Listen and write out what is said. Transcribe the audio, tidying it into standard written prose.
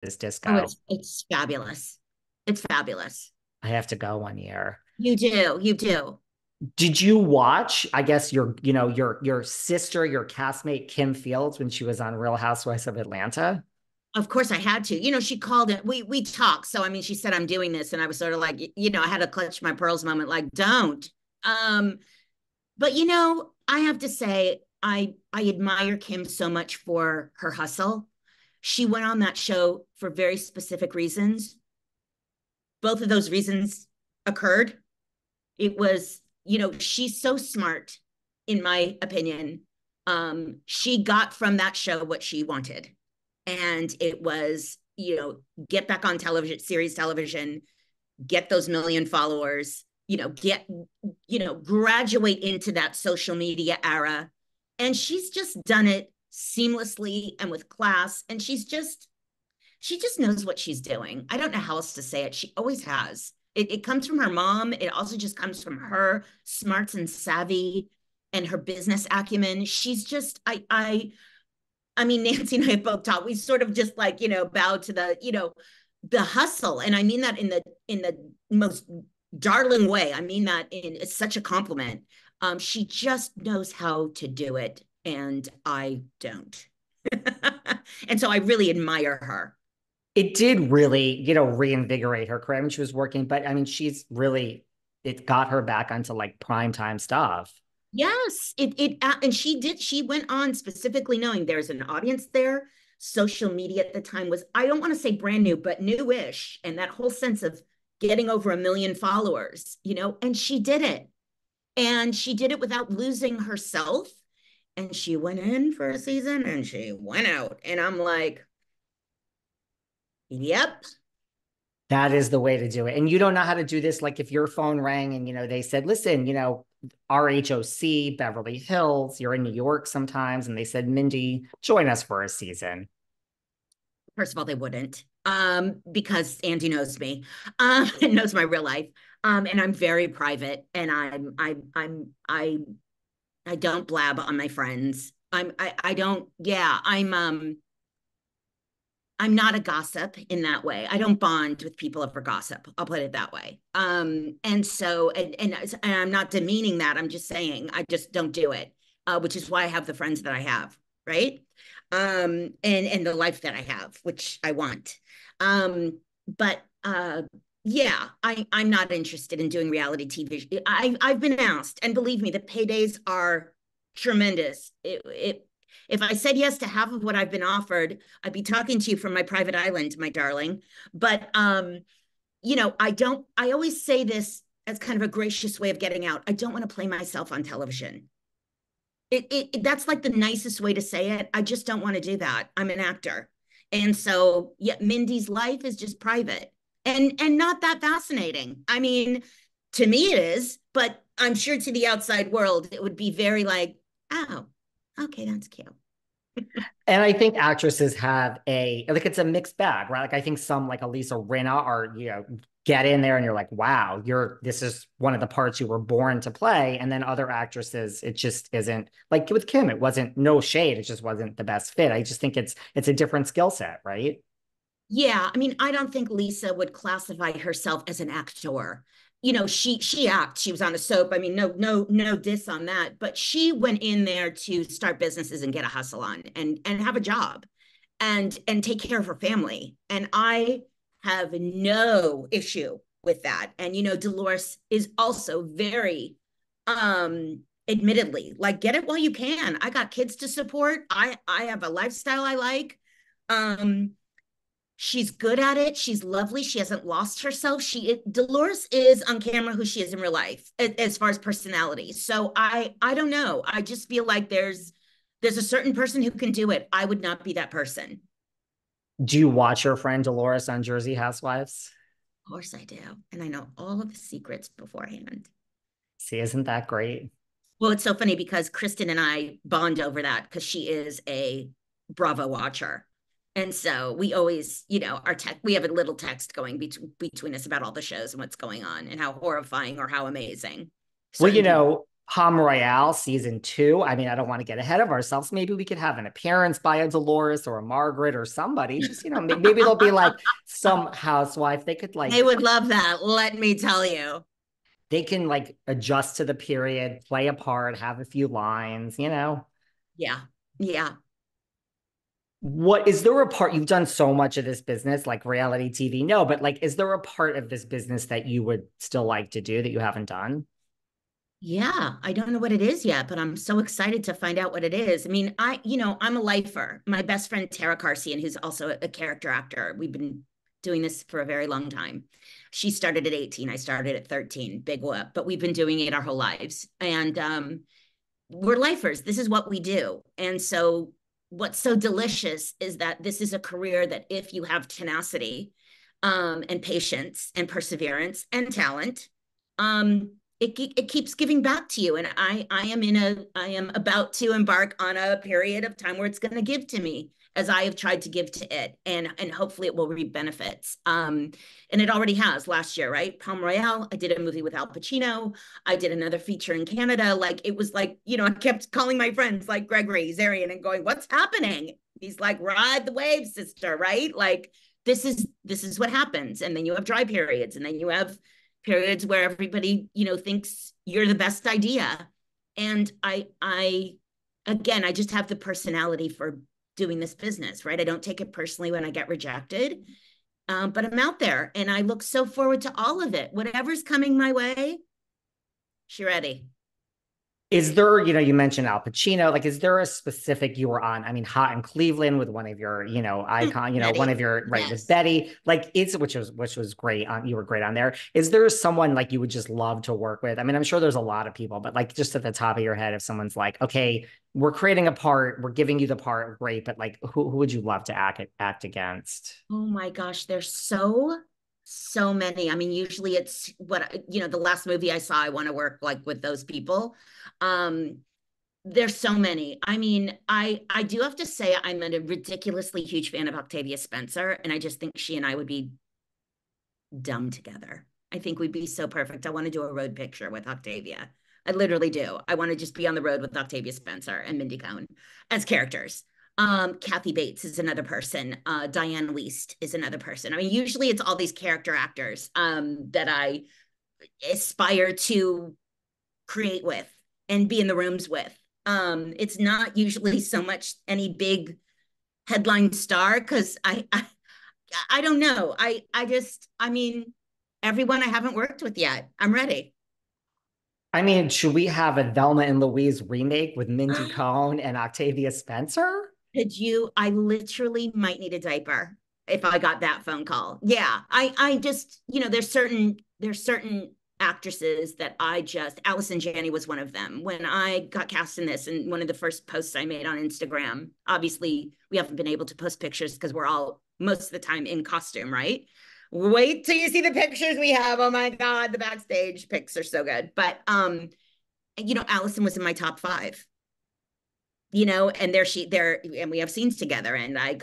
this Oh, disco. it's fabulous. It's fabulous. I have to go one year. You do, you do. Did you watch, I guess your sister, your castmate Kim Fields when she was on Real Housewives of Atlanta? Of course I had to. She called it. We talked. So I mean, she said I'm doing this, and I was sort of like, I had a clutch my pearls moment, like, don't. Um, but I have to say, I admire Kim so much for her hustle. She went on that show for very specific reasons. Both of those reasons occurred. It was, she's so smart, in my opinion. She got from that show what she wanted. And it was, get back on television, series television, get those million followers, graduate into that social media era. And she's just done it seamlessly and with class. And she just knows what she's doing. I don't know how else to say it. She always has. It comes from her mom. It also just comes from her smarts and savvy and her business acumen. She's just, I mean, Nancy and I have both taught. We sort of just like, bow to the hustle. And I mean that in the most darling way. I mean that in it's such a compliment. She just knows how to do it, and I don't. And so I really admire her. It did really, reinvigorate her career. I mean, she was working, but I mean, it got her back onto like prime time stuff. Yes, and she went on specifically knowing there's an audience there. Social media at the time was, I don't want to say brand new, but newish. And that whole sense of getting over 1 million followers, and she did it. And she did it without losing herself. And she went in for a season and she went out. And I'm like, yep. That is the way to do it. And you don't know how to do this. Like if your phone rang and, they said, listen, RHOC, Beverly Hills, you're in New York sometimes. And they said, Mindy, join us for a season. First of all, they wouldn't, because Andy knows me, and knows my real life. And I'm very private, and I don't blab on my friends. I don't, yeah, I'm not a gossip in that way. I don't bond with people over gossip. I'll put it that way. And so, and I'm not demeaning that. I'm just saying I just don't do it, which is why I have the friends that I have, right? And the life that I have, which I want. But yeah, I'm not interested in doing reality TV. I've been asked, and believe me, the paydays are tremendous. If I said yes to half of what I've been offered, I'd be talking to you from my private island, my darling. But I always say this as kind of a gracious way of getting out. I don't want to play myself on television. That's like the nicest way to say it. I just don't want to do that. I'm an actor. And so, yeah, Mindy's life is just private and not that fascinating. I mean, to me it is, but I'm sure to the outside world it would be very like, oh, okay, that's cute. And I think actresses have it's a mixed bag, right? Like I think some like a Lisa Rinna are, get in there and you're like, wow, this is one of the parts you were born to play. And then other actresses, it just isn't like with Kim, it wasn't no shade. It just wasn't the best fit. I just think it's a different skill set, right? Yeah, I mean, I don't think Lisa would classify herself as an actor. She acts. She was on a soap. I mean, no diss on that. But she went in there to start businesses and get a hustle on and have a job and take care of her family. And I have no issue with that. And Dolores is also very admittedly like, get it while you can. I got kids to support. I have a lifestyle I like. Um She's good at it. She's lovely. She hasn't lost herself. Dolores is on camera who she is in real life as far as personality. So I don't know. I just feel like there's a certain person who can do it. I would not be that person. Do you watch your friend Dolores on Jersey Housewives? Of course I do. And I know all of the secrets beforehand. See, isn't that great? Well, it's so funny because Kristen and I bond over that because she is a Bravo watcher. And so we always, our tech, we have a little text going between us about all the shows and what's going on and how horrifying or how amazing Well, certain people. Palm Royale season 2. I mean, I don't want to get ahead of ourselves. Maybe we could have an appearance by a Dolores or a Margaret or somebody. Just, maybe there'll be like some housewife. They could They like, would love that, let me tell you. they can like adjust to the period, play a part, have a few lines. Yeah. Yeah. What is there a part you've done so much of this business, like reality TV? No, but like, is there a part of this business that you would still like to do that you haven't done? Yeah, I don't know what it is yet, but I'm so excited to find out what it is. I mean, I'm a lifer. My best friend Tara Carcian, who's also a character actor, we've been doing this for a very long time. She started at 18, I started at 13, big whoop, but we've been doing it our whole lives. And we're lifers. This is what we do. And so what's so delicious is that this is a career that if you have tenacity and patience and perseverance and talent, it keeps giving back to you. And I am about to embark on a period of time where it's going to give to me as I have tried to give to it, and hopefully it will reap benefits. And it already has last year, right? Palm Royale. I did a movie with Al Pacino. I did another feature in Canada. Like it was like, I kept calling my friends like Gregory Zarian and going, "What's happening?" He's like, "Ride the wave, sister." Right? Like this is what happens. And then you have dry periods, and then you have periods where everybody, thinks you're the best idea. And I again, I just have the personality for doing this business, right? I don't take it personally when I get rejected, but I'm out there and I look so forward to all of it. Whatever's coming my way, she ready. Is there, you mentioned Al Pacino, like, is there a specific you were on? I mean, Hot in Cleveland with one of your, icon, one of Ready. your, right, with Yes. Betty, like which was great on, you were great on there. Is there someone like you would just love to work with? I mean, I'm sure there's a lot of people, but like just at the top of your head, if someone's like, okay, we're creating a part, we're giving you the part, great, but like, who would you love to act against? Oh my gosh, there's so many. I mean, usually it's the last movie I saw, I want to work like with those people. Um, there's so many. I mean, I do have to say I'm a ridiculously huge fan of Octavia Spencer, and I just think she and I would be dumb together. I think we'd be so perfect. I want to do a road picture with Octavia. I literally do. I want to just be on the road with Octavia Spencer and Mindy Cohn as characters. Kathy Bates is another person. Diane Least is another person. I mean, usually it's all these character actors that I aspire to create with and be in the rooms with. It's not usually so much any big headline star because I don't know. I mean, everyone I haven't worked with yet. I'm ready. I mean, should we have a Velma and Louise remake with Mindy Cohn and Octavia Spencer? Could you? I literally might need a diaper if I got that phone call. Yeah, I just there's certain actresses that Allison Janney was one of them. When I got cast in this, and one of the first posts I made on Instagram, obviously we haven't been able to post pictures because we're all most of the time in costume, right? Wait till you see the pictures we have. Oh my God, the backstage pics are so good. But Allison was in my top 5, and and we have scenes together, and I